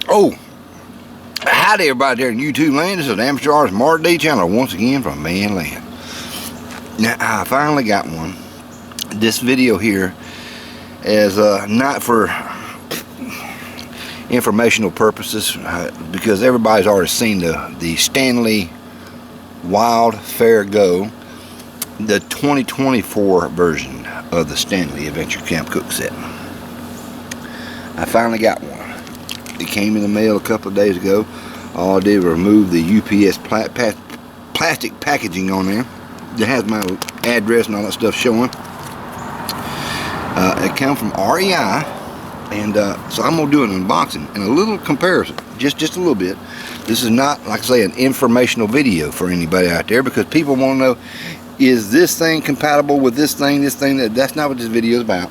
Oh, howdy everybody there in YouTube land. This is Amateur Artist Mark D channel once again from Man Land. Now I finally got one. This video here is not for informational purposes because everybody's already seen the Stanley Wild Fair Go, the 2024 version of the Stanley Adventure Camp Cook Set. I finally got one. It came in the mail a couple of days ago. All I did was remove the UPS plastic packaging on there. It has my address and all that stuff showing. It comes from REI, and so I'm gonna do an unboxing and a little comparison, just a little bit. This is not, like I say, an informational video for anybody out there, because people want to know, is this thing compatible with this thing, that's not what this video is about.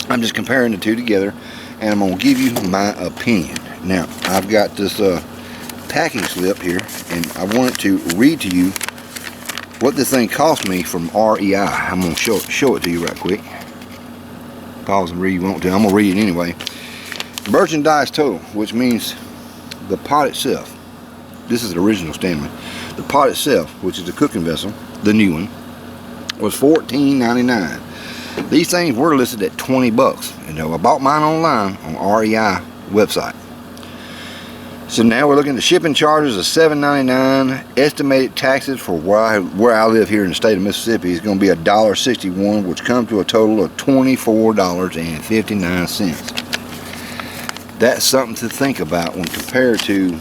I'm just comparing the two together, and I'm going to give you my opinion. Now, I've got this packing slip here, and I wanted to read to you what this thing cost me from REI. I'm going to show it to you right quick. Pause and read if you want to. I'm going to read it anyway. Merchandise total, which means the pot itself. This is the original Stanley. The pot itself, which is the cooking vessel, the new one, was $14.99. These things were listed at 20 bucks. You know, I bought mine online on REI website. So now we're looking at the shipping charges of $7.99. Estimated taxes for where I live here in the state of Mississippi is going to be $1.61, which comes to a total of $24.59. That's something to think about when compared to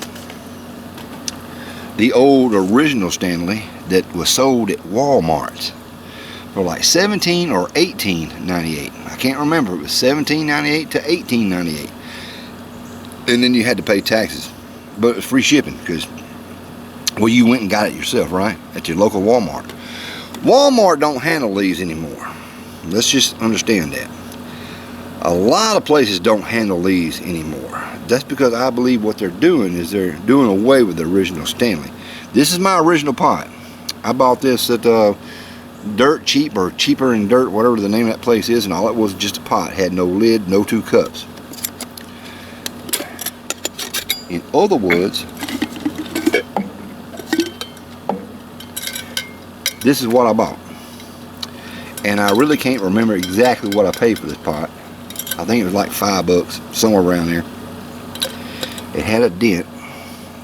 the old original Stanley that was sold at Walmart for like $17 or $18.98. I can't remember. It was $17.98 to $18.98, and then you had to pay taxes, but it was free shipping because, well, you went and got it yourself, right, at your local Walmart. Walmart don't handle these anymore. Let's just understand that. A lot of places don't handle these anymore. That's because I believe what they're doing is they're doing away with the original Stanley. This is my original pot. I bought this at Dirt Cheap, or Cheaper in Dirt, whatever the name of that place is, and all it was just a pot. Had no lid, no two cups. In other words, this is what I bought. And I really can't remember exactly what I paid for this pot. I think it was like $5, somewhere around there. It had a dent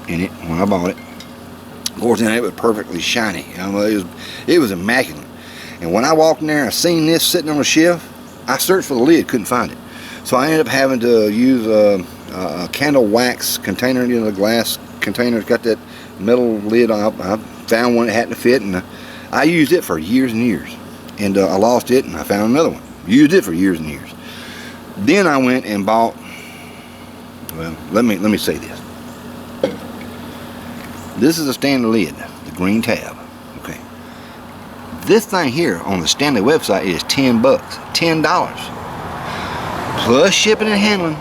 in it when I bought it. Of course, then it was perfectly shiny. You know, it was immaculate. And when I walked in there and seen this sitting on a shelf, I searched for the lid, couldn't find it. So I ended up having to use a candle wax container, you know, the glass container. It's got that metal lid on it. I found one that hadn't fit, and I used it for years and years. And I lost it, and I found another one. Used it for years and years. Then I went and bought, well, let me say this. This is a Stanley lid, the green tab. Okay. This thing here on the Stanley website is 10 bucks, $10. Plus shipping and handling,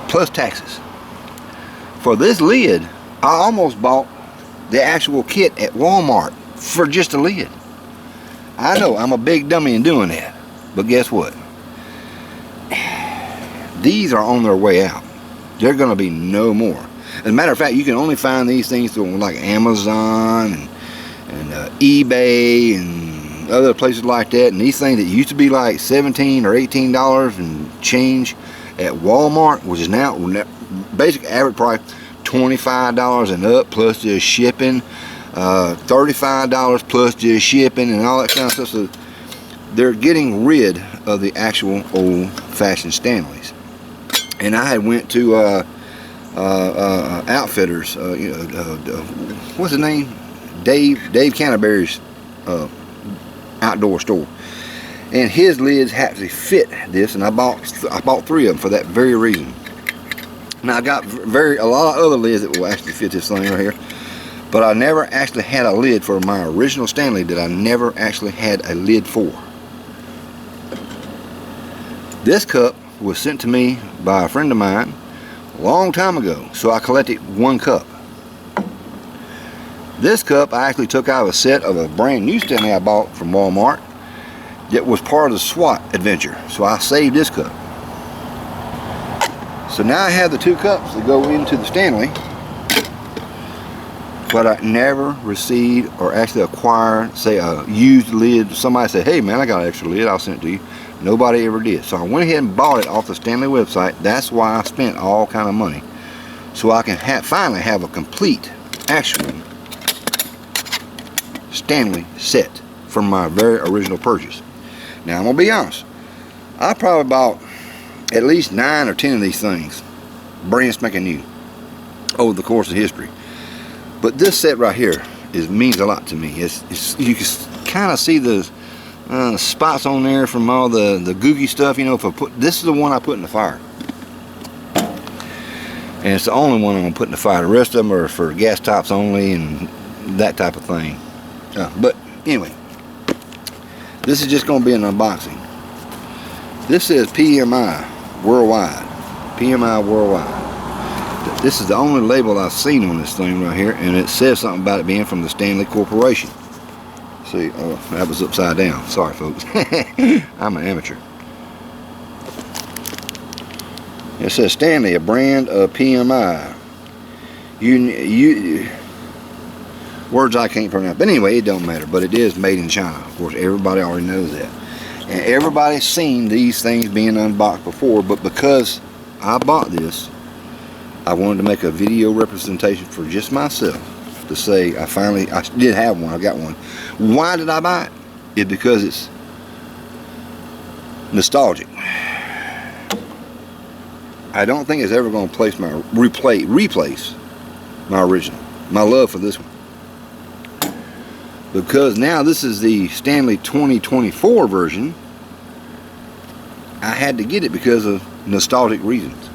plus taxes. For this lid, I almost bought the actual kit at Walmart for just a lid. I know I'm a big dummy in doing that, but guess what? These are on their way out. They're going to be no more. As a matter of fact, you can only find these things through like Amazon and eBay and other places like that. And these things that used to be like $17 or $18 and change at Walmart, which is now basic average price $25 and up, plus just shipping, $35 plus just shipping and all that kind of stuff. So they're getting rid of the actual old-fashioned Stanleys. And I had went to Outfitters, what's his name? Dave Canterbury's outdoor store, and his lids actually fit this, and I bought 3 of them for that very reason. Now I got a lot of other lids that will actually fit this thing right here, but I never actually had a lid for my original Stanley that I never actually had a lid for. This cup was sent to me by a friend of mine a long time ago, so I collected 1 cup. This cup I actually took out of a set of a brand new Stanley I bought from Walmart that was part of the SWAT adventure, so I saved this cup. So now I have the 2 cups that go into the Stanley, but I never received or actually acquired, say, a used lid. Somebody said, hey man, I got an extra lid, I'll send it to you. Nobody ever did. So I went ahead and bought it off the Stanley website. That's why I spent all kind of money, so I can finally have a complete, actual Stanley set from my very original purchase. Now I'm gonna be honest, I probably bought at least 9 or 10 of these things, brand spanking new, over the course of history. But this set right here means a lot to me. You can kind of see the spots on there from all the googie stuff. You know, this is the one I put in the fire, and it's the only one I'm gonna put in the fire. The rest of them are for gas tops only and that type of thing. But anyway, this is just gonna be an unboxing. This says PMI worldwide. PMI worldwide. This is the only label I've seen on this thing right here, and it says something about it being from the Stanley Corporation. See, oh, that was upside down. Sorry, folks. I'm an amateur. It says Stanley, a brand of PMI. Words I can't pronounce. But anyway, it don't matter. But it is made in China. Of course, everybody already knows that. And everybody's seen these things being unboxed before, but because I bought this, I wanted to make a video representation for just myself to say I did have one. I got one. Why did I buy it? It's because it's nostalgic. I don't think it's ever going to replace my original. My love for this one. Because now this is the Stanley 2024 version. I had to get it because of nostalgic reasons.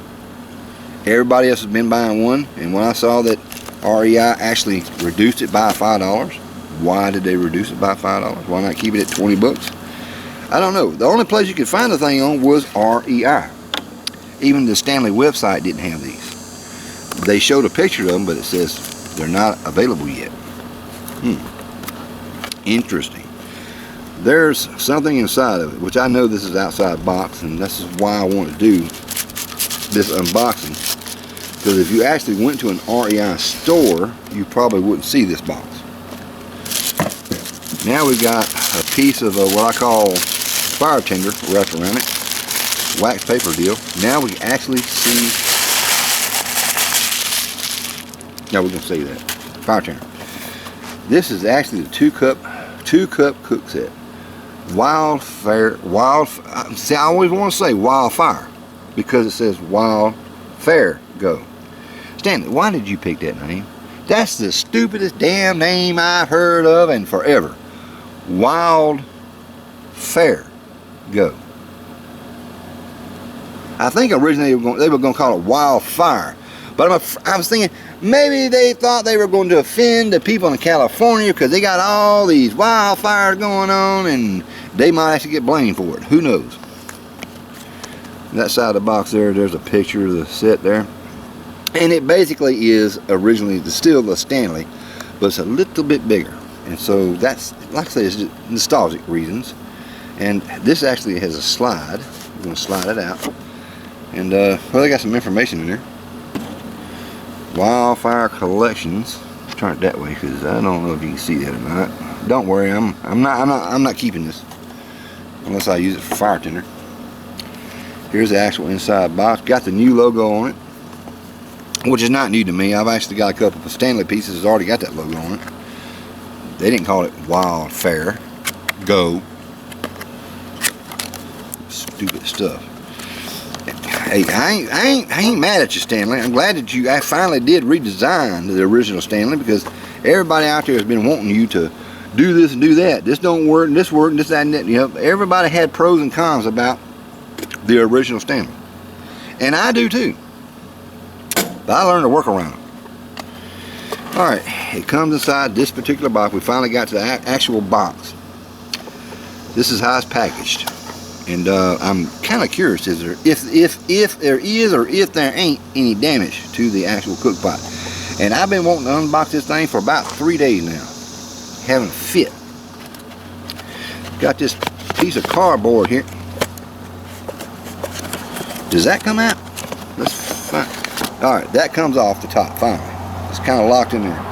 Everybody else has been buying one, and when I saw that REI actually reduced it by $5, why did they reduce it by $5? Why not keep it at 20 bucks? I don't know. The only place you could find the thing on was REI. Even the Stanley website didn't have these. They showed a picture of them, but it says they're not available yet. Interesting. There's something inside of it, which I know this is outside box, and this is why I want to do this unboxing. Because if you actually went to an REI store, you probably wouldn't see this box. Now we've got a piece of what I call fire tinder wrapped around it. Wax paper deal. Now we actually see. Now we're going to see that. Fire tinder. This is actually the two cup cook set. See, I always want to say wildfire because it says wildfire go. Stanley, why did you pick that name? That's the stupidest damn name I've heard of in forever. Wildfire go. I think originally they were going to call it wildfire, but I was thinking maybe they thought they were going to offend the people in California because they got all these wildfires going on, and they might actually get blamed for it. Who knows? That side of the box there's a picture of the set there, and it basically is originally still the Stanley, but it's a little bit bigger. And so that's, like I say, it's just nostalgic reasons. And this actually has a slide. We're going to slide it out, and well, they got some information in there. Wildfire Collections. Let's turn it that way because I don't know if you can see that or not. Don't worry, I'm not keeping this unless I use it for fire tinder. Here's the actual inside box. Got the new logo on it, which is not new to me. I've actually got a couple of Stanley pieces that's already got that logo on it. They didn't call it Wildfire Go. Stupid stuff. Hey, I ain't mad at you, Stanley. I'm glad that I finally did redesign the original Stanley, because everybody out there has been wanting you to do this and do that. This don't work, and this work, and this, that, and that. You know, everybody had pros and cons about the original Stanley, and I do too. But I learned to work around them. All right, it comes inside this particular box. We finally got to the actual box. This is how it's packaged. And I'm kind of curious, if there is or if there ain't any damage to the actual cook pot. And I've been wanting to unbox this thing for about 3 days now. Haven't fit. Got this piece of cardboard here. Does that come out? let's find. All right, that comes off the top finally. It's kind of locked in there.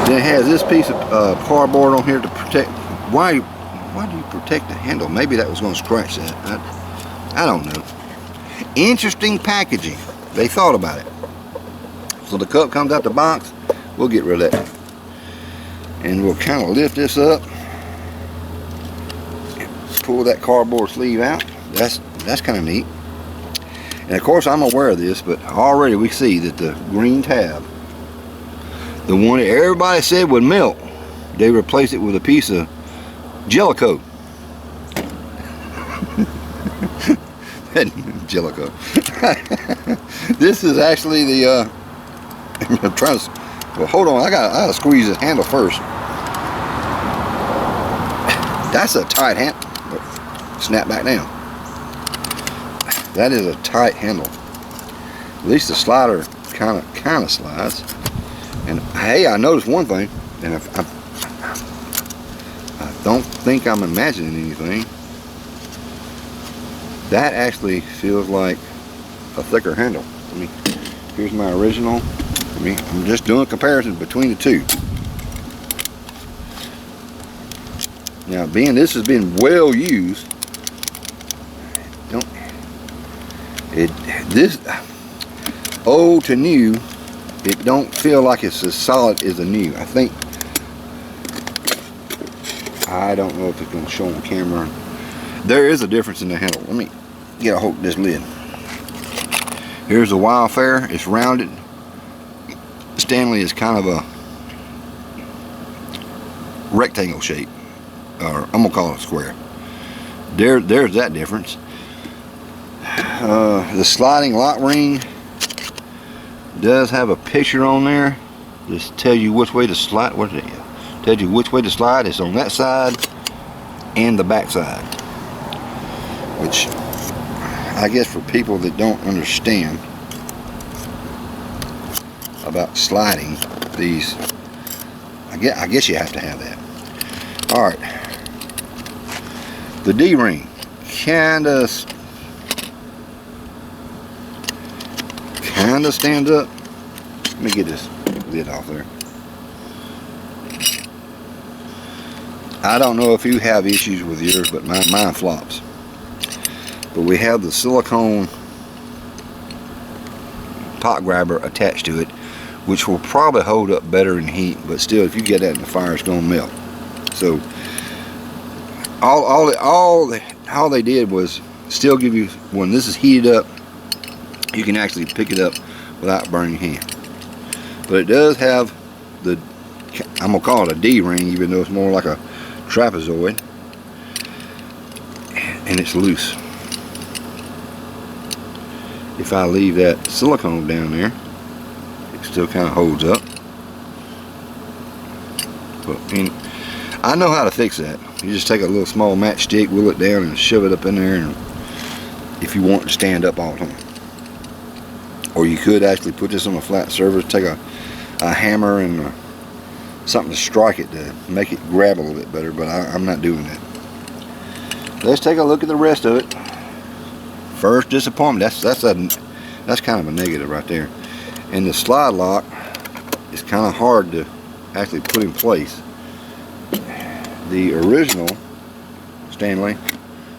Then it has this piece of cardboard on here to protect. Why do you protect the handle? Maybe that was going to scratch that. I don't know. Interesting packaging. They thought about it. So the cup comes out the box. We'll get rid of that. And we'll kind of lift this up. Pull that cardboard sleeve out. That's kind of neat. And of course I'm aware of this, but already we see that the green tab, the one that everybody said would melt, they replaced it with a piece of Jellicoe. Jellicoe. This is actually the I'm trying to, well, hold on, I gotta squeeze this handle first. That's a tight handle. Snap back down. That is a tight handle. At least the slider kind of slides. And hey, I noticed one thing, and I don't think I'm imagining anything. That actually feels like a thicker handle. I mean, here's my original. I mean, I'm just doing a comparison between the two. Now, being this has been well used, this old to new, it don't feel like it's as solid as the new. I don't know if it's going to show on camera. There is a difference in the handle. Let me get a hold of this lid. Here's the Wildfire. It's rounded. Stanley is kind of a rectangle shape, or I'm gonna call it a square. There's that difference. The sliding lock ring does have a picture on there. Just tell you which way to slide. Tells you which way to slide. It's on that side and the back side. Which I guess for people that don't understand about sliding these, I guess you have to have that. All right, the D-ring kinda stands up. Let me get this lid off there. I don't know if you have issues with yours, but mine flops. But we have the silicone pot grabber attached to it, which will probably hold up better in heat, but still, if you get that in the fire, it's going to melt. So all they did was still give you, when this is heated up, you can actually pick it up without burning your hand. But it does have the, I'm gonna call it a D-ring, even though it's more like a trapezoid, and it's loose. If I leave that silicone down there, it still kind of holds up. But I know how to fix that. You just take a little small matchstick, wheel it down, and shove it up in there, and if you want it to stand up all the time. Or you could actually put this on a flat surface, take a hammer and something to strike it to make it grab a little bit better, but I'm not doing that. Let's take a look at the rest of it. First disappointment, that's kind of a negative right there. And the slide lock is kind of hard to actually put in place. The original Stanley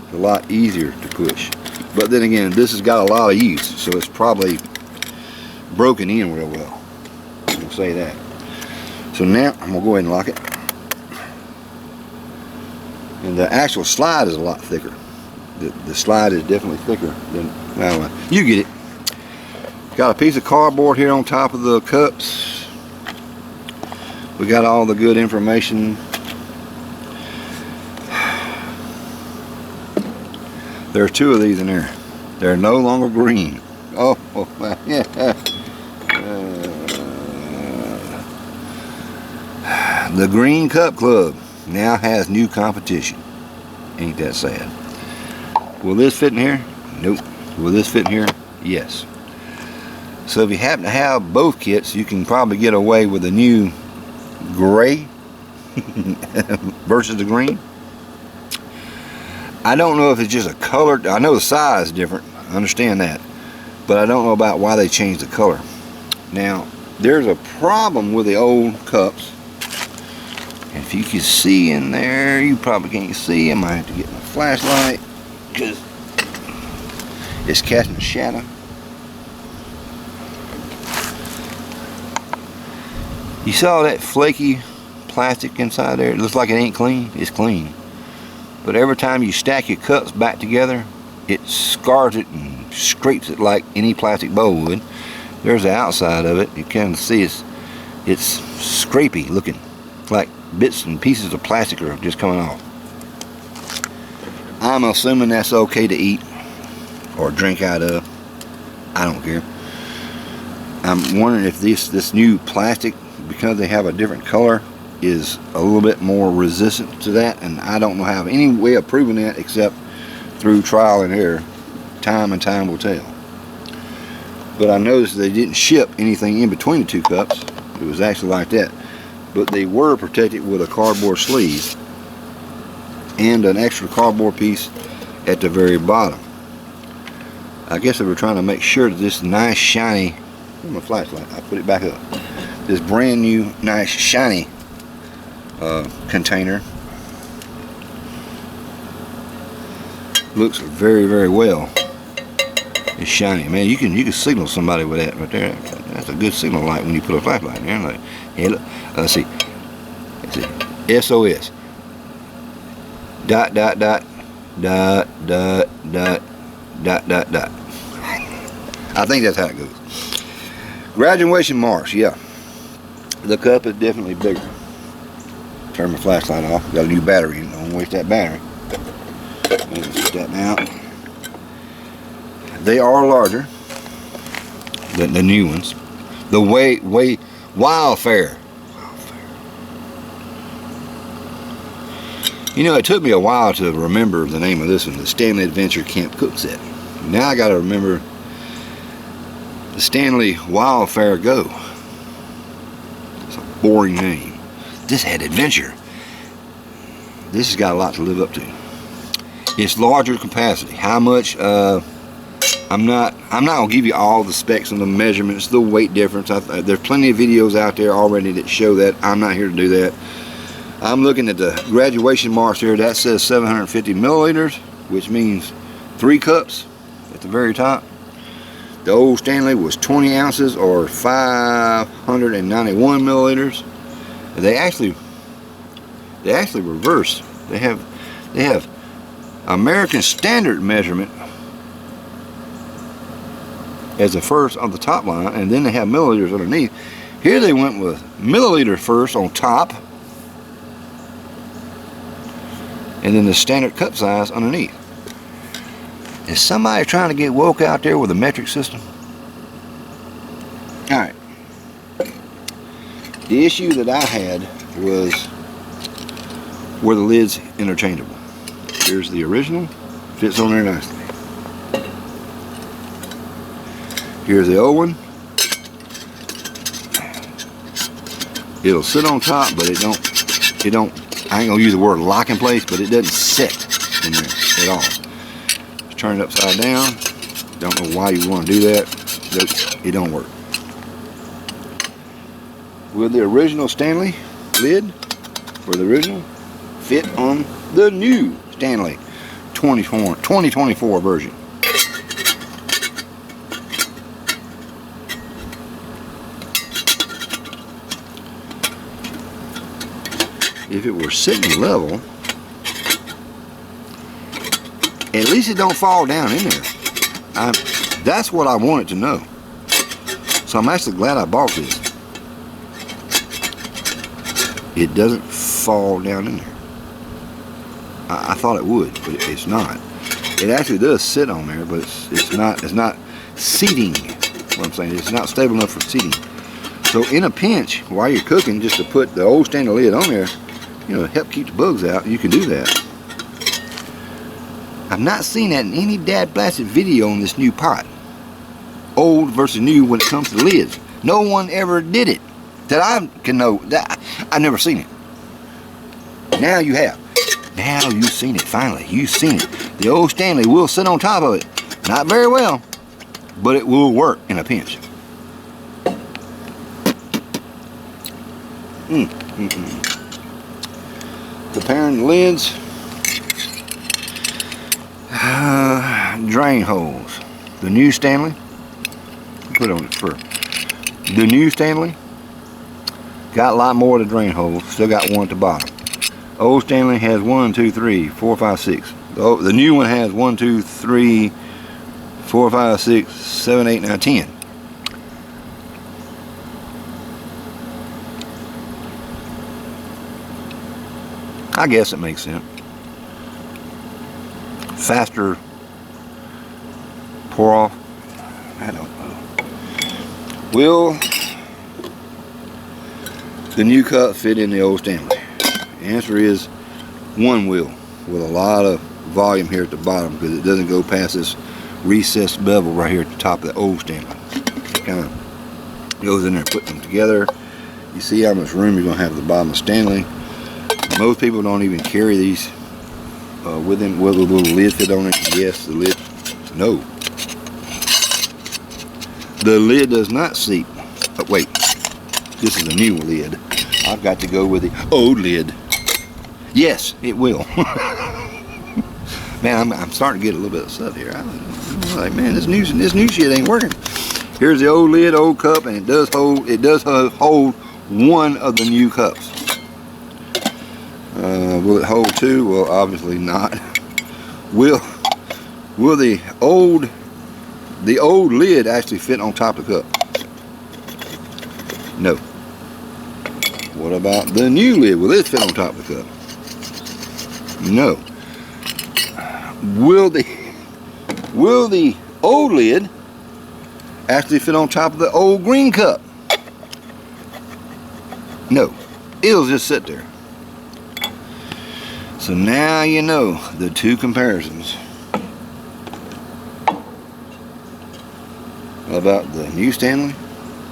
is a lot easier to push. But then again, this has got a lot of use, so it's probably broken in real well. We'll say that. So now I'm gonna go ahead and lock it. And the actual slide is a lot thicker. The slide is definitely thicker than, well, you get it. Got a piece of cardboard here on top of the cups. We got all the good information. There's two of these in there. They're no longer green. Oh, yeah. The Green Cup Club now has new competition. Ain't that sad? Will this fit in here? Nope. Will this fit in here? Yes. So if you happen to have both kits, you can probably get away with the new gray versus the green. I don't know if it's just a color. I know the size is different. I understand that. But I don't know about why they changed the color. Now, there's a problem with the old cups. And if you can see in there, you probably can't see. I might have to get my flashlight because it's casting a shadow. You saw that flaky plastic inside there? It looks like it ain't clean. It's clean. But every time you stack your cups back together, it scars it and scrapes it like any plastic bowl would. There's the outside of it. You can see it's scrapey looking, like bits and pieces of plastic are just coming off. I'm assuming that's okay to eat or drink out of. I don't care. I'm wondering if this new plastic, because they have a different color, is a little bit more resistant to that, and I don't know how any way of proving that except through trial and error. Time and time will tell. But I noticed they didn't ship anything in between the two cups. It was actually like that. But they were protected with a cardboard sleeve and an extra cardboard piece at the very bottom. I guess they were trying to make sure that this nice shiny, where's my flashlight? I put it back up. This brand new nice shiny container looks very, very well. It's shiny, man. You can signal somebody with that right there. That's a good signal light when you put a flashlight in there. Like, hey, look, let's see, SOS. Dot dot dot dot dot dot dot dot dot. I think that's how it goes. Graduation marks, yeah. The cup is definitely bigger. Turn my flashlight off. Got a new battery. Don't waste that battery. Let's that now. They are larger than the new ones. The Wildfire. You know, it took me a while to remember the name of this one, the Stanley Adventure Camp Cook Set. Now I got to remember the Stanley Wildfire Go. It's a boring name. This had adventure. This has got a lot to live up to. It's larger capacity. How much? I'm not gonna give you all the specs and the measurements, the weight difference. There's plenty of videos out there already that show that. I'm not here to do that. I'm looking at the graduation marks here. That says 750 milliliters, which means 3 cups at the very top. The old Stanley was 20 ounces or 591 milliliters. They actually reverse. They have American Standard measurement as the first on the top line, and then they have milliliters underneath. Here they went with milliliter first on top, and then the standard cup size underneath. Is somebody trying to get woke out there with a metric system? Alright. The issue that I had was where the lid's interchangeable. Here's the original. Fits on there nicely. Here's the old one. It'll sit on top, but it don't, I ain't gonna use the word lock in place, but it doesn't sit in there at all. Just turn it upside down. Don't know why you want to do that. It don't work. Will the original Stanley lid, for the original, fit on the new Stanley 2024 version? If it were sitting level, at least it don't fall down in there. That's what I wanted to know. So I'm actually glad I bought this. It doesn't fall down in there. I thought it would, but it's not. It actually does sit on there, but it's not seating. What I'm saying, it's not stable enough for seating. So in a pinch, while you're cooking, just to put the old Stanley lid on there, you know, help keep the bugs out, you can do that. I've not seen that in any dad blasted video on this new pot. Old versus new when it comes to lids. No one ever did it that I can know. That I've never seen it. Now you have. Now you've seen it, finally. You've seen it. The old Stanley will sit on top of it, Not very well, but it will work in a pinch. Comparing the lids. Drain holes. The new Stanley. Put on it first. The new Stanley got a lot more of the drain holes. Still got one at the bottom. Old Stanley has 1, 2, 3, 4, 5, 6. The new one has 1, 2, 3, 4, 5, 6, 7, 8, 9, 10. I guess it makes sense. Faster pour off. I don't know. Will the new cup fit in the old Stanley? The answer is one will, with a lot of volume here at the bottom, because it doesn't go past this recessed bevel right here at the top of the old Stanley. It kind of goes in there, put them together. You see how much room you're going to have at the bottom of Stanley. Most people don't even carry these with them. Will the little lid fit on it? Yes, the lid. No. The lid does not seat. Oh, wait. This is a new lid. I've got to go with the old lid. Yes, it will. Man, I'm starting to get a little bit of stuff here. I'm like, man, this new shit ain't working. Here's the old lid, old cup, and it does hold one of the new cups. Will it hold two? Well, obviously not. Will the old lid actually fit on top of the cup? No. What about the new lid? Will it fit on top of the cup? No. Will the old lid actually fit on top of the old green cup? No. It'll just sit there. So now you know the two comparisons about the new Stanley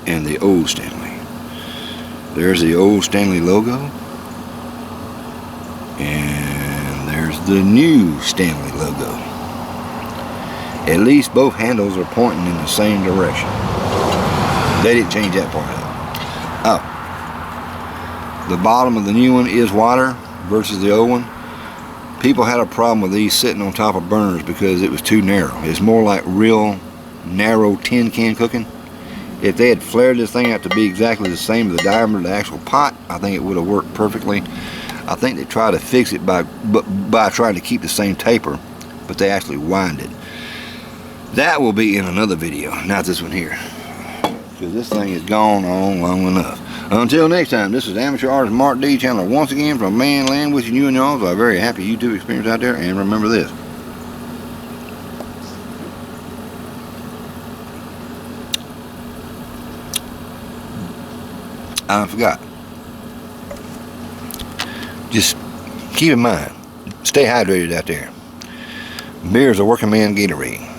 and the old Stanley. There's the old Stanley logo, and there's the new Stanley logo. At least both handles are pointing in the same direction. They didn't change that part out. Oh, the bottom of the new one is wider versus the old one. People had a problem with these sitting on top of burners because it was too narrow. It's more like real narrow tin can cooking. If they had flared this thing out to be exactly the same as the diameter of the actual pot, I think it would have worked perfectly. I think they tried to fix it by trying to keep the same taper, but they actually wind it. That will be in another video, not this one here, because this thing is gone on long enough. Until next time, this is Amateur Artist Mark D. Chandler once again from Manland, wishing you and y'all a very happy YouTube experience out there. And remember this: I forgot. Just keep in mind, stay hydrated out there. Beer is a working man Gatorade.